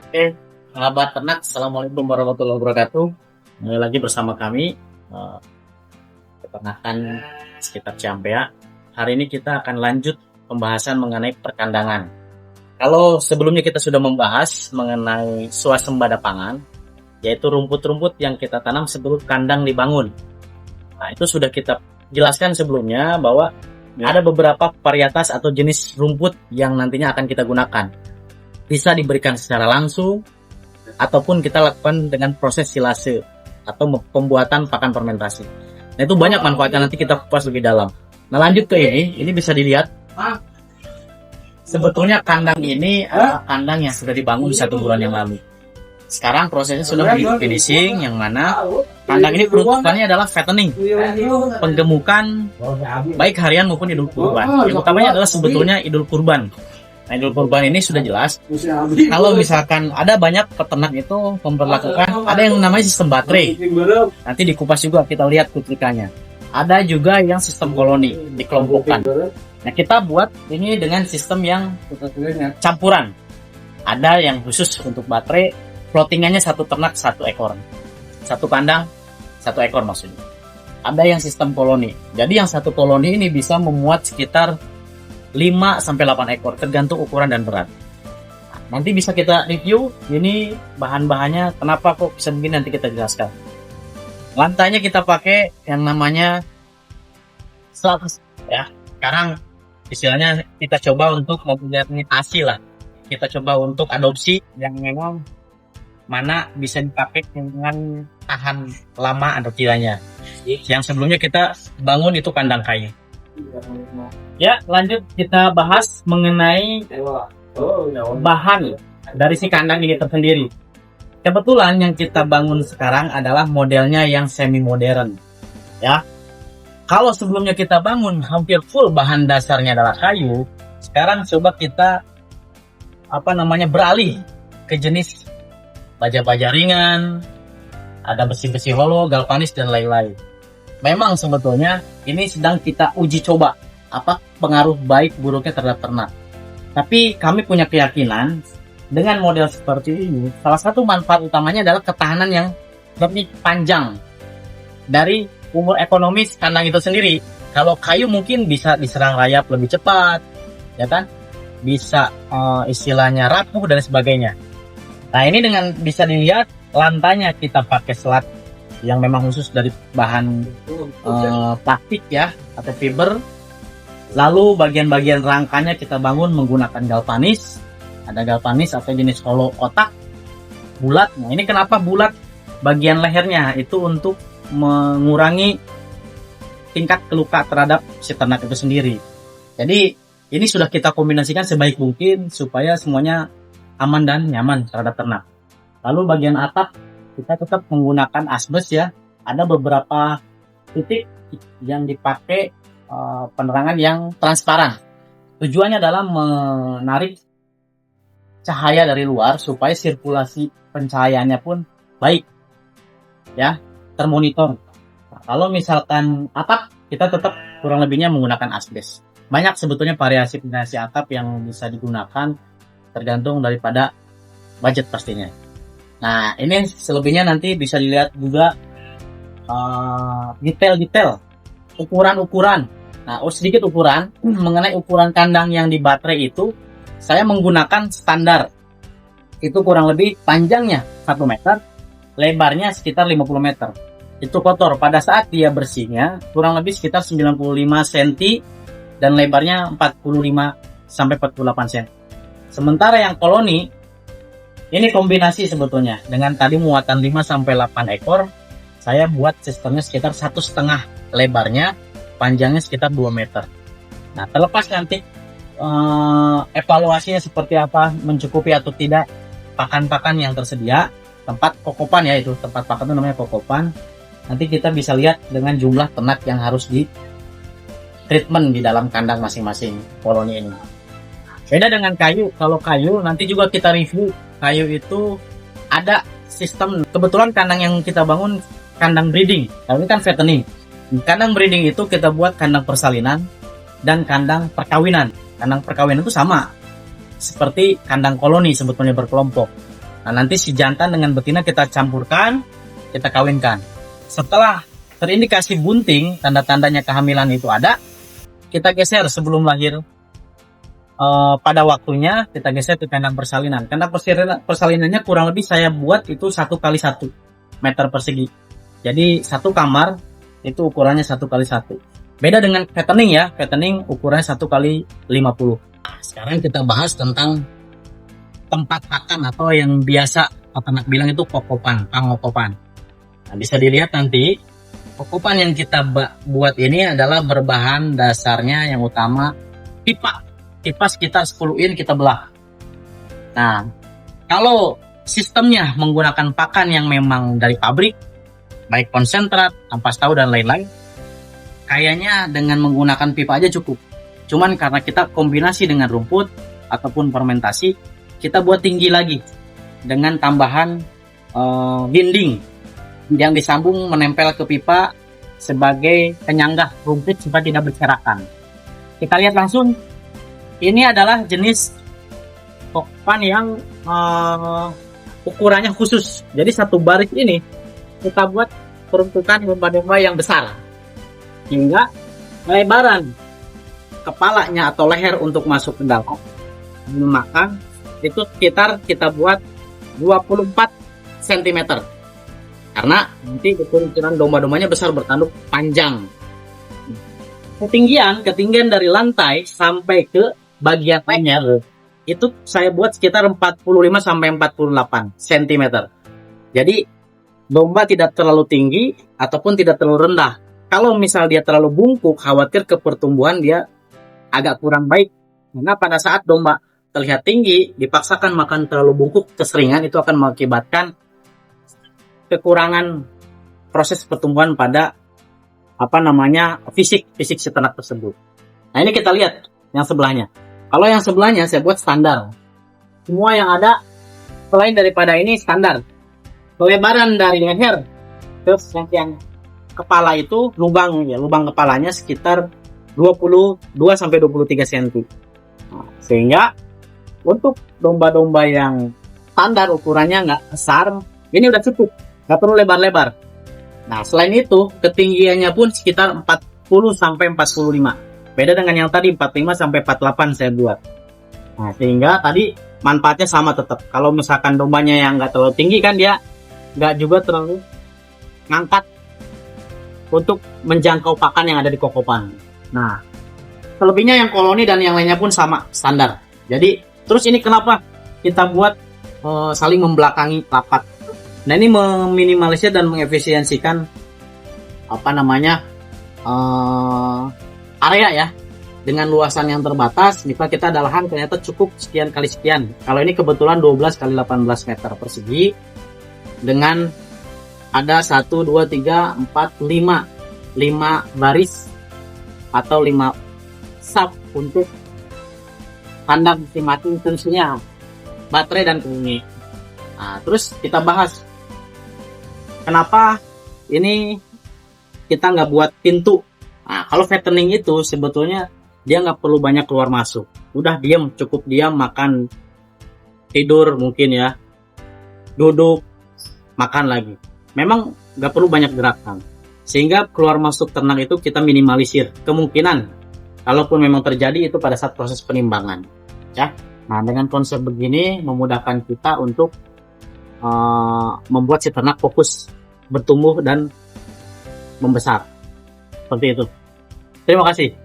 Oke, sahabat ternak, assalamualaikum warahmatullahi wabarakatuh. Kembali lagi bersama kami, eh, peternakan sekitar Ciampea. Hari ini kita akan lanjut pembahasan mengenai perkandangan. Kalau sebelumnya kita sudah membahas mengenai swasembada pangan, yaitu rumput-rumput yang kita tanam sebelum kandang dibangun. Nah, itu sudah kita jelaskan sebelumnya bahwa ada beberapa varietas atau jenis rumput yang nantinya akan kita gunakan. Bisa diberikan secara langsung ataupun kita lakukan dengan proses silase atau pembuatan pakan fermentasi. Nah, itu banyak manfaatnya, nanti kita kupas lebih dalam. Nah, lanjut ke ini bisa dilihat. Sebetulnya kandang ini adalah kandang yang sudah dibangun 1 bulan yang lalu. Sekarang prosesnya sudah finishing, yang mana kandang ini peruntukannya adalah fattening, penggemukan baik harian maupun idul kurban. Yang utamanya adalah sebetulnya idul kurban. Nah, idul kurban ini sudah jelas. Kalau misalkan ada banyak peternak itu memperlakukan, ada yang namanya sistem baterai. Nanti dikupas juga kita lihat kuplikannya. Ada juga yang sistem koloni, dikelompokkan. Nah, kita buat ini dengan sistem yang campuran. Ada yang khusus untuk baterai, plottingannya 1 ternak 1 ekor. 1 kandang 1 ekor maksudnya. Ada yang sistem koloni. Jadi yang 1 koloni ini bisa memuat sekitar 5-8 ekor tergantung ukuran dan berat. Nanti bisa kita review ini bahan-bahannya, kenapa kok bisa begini, nanti kita jelaskan. Lantainya kita pakai yang namanya slab ya. Sekarang istilahnya kita coba untuk mempunyai lah. Kita coba untuk adopsi yang memang mana bisa dipakai dengan tahan lama atau tidaknya. Yang sebelumnya kita bangun itu kandang kayu. Ya, lanjut kita bahas mengenai bahan dari si kandang ini tersendiri. Kebetulan yang kita bangun sekarang adalah modelnya yang semi modern. Ya. Kalau sebelumnya kita bangun hampir full bahan dasarnya adalah kayu, sekarang coba kita beralih ke jenis baja-baja ringan, ada besi-besi holo, galvanis dan lain-lain. Memang sebetulnya ini sedang kita uji coba apa pengaruh baik buruknya terhadap ternak. Tapi kami punya keyakinan dengan model seperti ini, salah satu manfaat utamanya adalah ketahanan yang lebih panjang dari umur ekonomis kandang itu sendiri. Kalau kayu mungkin bisa diserang rayap lebih cepat, ya kan? Bisa istilahnya rapuh dan sebagainya. Nah, ini dengan bisa dilihat lantainya kita pakai selat yang memang khusus dari bahan plastik ya atau fiber. Lalu bagian-bagian rangkanya kita bangun menggunakan galvanis. Ada galvanis atau jenis holo kotak bulat. Nah, ini kenapa bulat bagian lehernya? Itu untuk mengurangi tingkat keluka terhadap si ternak itu sendiri. Jadi ini sudah kita kombinasikan sebaik mungkin supaya semuanya aman dan nyaman terhadap ternak. Lalu bagian atap kita tetap menggunakan asbes ya. Ada beberapa titik yang dipakai penerangan yang transparan. Tujuannya adalah menarik cahaya dari luar supaya sirkulasi pencahayaannya pun baik ya, termonitor. Nah, kalau misalkan atap kita tetap kurang lebihnya menggunakan asbes. Banyak sebetulnya variasi atap yang bisa digunakan tergantung daripada budget pastinya. Nah, ini selebihnya nanti bisa dilihat juga detail-detail, ukuran-ukuran. Nah, sedikit ukuran mengenai ukuran kandang yang di baterai itu, saya menggunakan standar. Itu kurang lebih panjangnya 1 meter, lebarnya sekitar 50 meter. Itu kotor. Pada saat dia bersihnya, kurang lebih sekitar 95 cm dan lebarnya 45-48 cm. Sementara yang koloni, ini kombinasi sebetulnya. Dengan tadi muatan 5-8 ekor, saya buat sistemnya sekitar 1,5 lebarnya, panjangnya sekitar 2 meter. Nah, terlepas nanti evaluasinya seperti apa, mencukupi atau tidak pakan-pakan yang tersedia, tempat kokopan ya, itu tempat pakan itu namanya kokopan. Nanti kita bisa lihat dengan jumlah ternak yang harus di treatment di dalam kandang masing-masing koloni ini. Beda dengan kayu. Kalau kayu nanti juga kita review. Kayu itu ada sistem, kebetulan kandang yang kita bangun kandang breeding. Kalau ini kan fattening. Kandang breeding itu kita buat kandang persalinan dan kandang perkawinan. Kandang perkawinan itu sama seperti kandang koloni sebetulnya berkelompok. Nah, nanti si jantan dengan betina kita campurkan, kita kawinkan. Setelah terindikasi bunting, tanda-tandanya kehamilan itu ada, kita geser sebelum lahir. Pada waktunya kita geser ke kandang persalinan. Kandang persalinannya kurang lebih saya buat itu 1x1 meter persegi. Jadi satu kamar itu ukurannya 1x1. Beda dengan fattening ya, fattening ukurannya 1x50. Nah, sekarang kita bahas tentang tempat pakan atau yang biasa peternak bilang itu kokopan, pangokopan. Nah, bisa dilihat nanti kokopan yang kita buat ini adalah berbahan dasarnya yang utama pipa sekitar 10 in kita belah. Nah, kalau sistemnya menggunakan pakan yang memang dari pabrik, baik konsentrat, ampas tahu dan lain-lain, kayaknya dengan menggunakan pipa aja cukup. Cuman karena kita kombinasi dengan rumput ataupun fermentasi, kita buat tinggi lagi dengan tambahan dinding yang disambung menempel ke pipa sebagai penyangga rumput supaya tidak berserakan. Kita lihat langsung. Ini adalah jenis kokopan yang ukurannya khusus. Jadi satu baris ini kita buat peruntukan domba-domba yang besar. Hingga lebaran kepalanya atau leher untuk masuk ke dalam memakan itu sekitar kita buat 24 cm. Karena nanti ukuran domba-dombanya besar bertanduk panjang. Ketinggian dari lantai sampai ke bagian leher itu saya buat sekitar 45 sampai 48 cm. Jadi domba tidak terlalu tinggi ataupun tidak terlalu rendah. Kalau misal dia terlalu bungkuk, khawatir ke pertumbuhan dia agak kurang baik. Karena pada saat domba terlihat tinggi, dipaksakan makan terlalu bungkuk, keseringan itu akan mengakibatkan kekurangan proses pertumbuhan pada fisik si ternak tersebut. Nah, ini kita lihat yang sebelahnya. Kalau yang sebelahnya saya buat standar. Semua yang ada selain daripada ini standar. Kelebaran dari leher ke yang kepala itu lubang kepalanya sekitar 22 sampai 23 cm. Nah, sehingga untuk domba-domba yang standar ukurannya nggak besar, ini udah cukup, nggak perlu lebar-lebar. Nah, selain itu ketinggiannya pun sekitar 40 sampai 45. Beda dengan yang tadi 45 sampai 48 saya buat. Nah, sehingga tadi manfaatnya sama tetap. Kalau misalkan dombanya yang nggak terlalu tinggi kan dia nggak juga terlalu ngangkat untuk menjangkau pakan yang ada di kokopan. Nah, selebihnya yang koloni dan yang lainnya pun sama standar. Jadi terus ini kenapa kita buat saling membelakangi rapat. Nah, ini meminimalisir dan mengefisiensikan area ya, dengan luasan yang terbatas. Jika kita ada lahan ternyata cukup sekian kali sekian. Kalau ini kebetulan 12 kali 18 meter persegi dengan ada 1, 2, 3, 4, 5 baris atau 5 sub untuk kandang masing-masing, tentunya baterai dan penghuni. Nah, terus kita bahas kenapa ini kita nggak buat pintu. Nah, kalau fattening itu sebetulnya dia nggak perlu banyak keluar masuk. Udah diam, cukup diam, makan, tidur mungkin ya, duduk, makan lagi. Memang nggak perlu banyak gerakan. Sehingga keluar masuk ternak itu kita minimalisir. Kemungkinan, kalaupun memang terjadi itu pada saat proses penimbangan. Ya. Nah, dengan konsep begini memudahkan kita untuk membuat si ternak fokus bertumbuh dan membesar. Seperti itu. Terima kasih.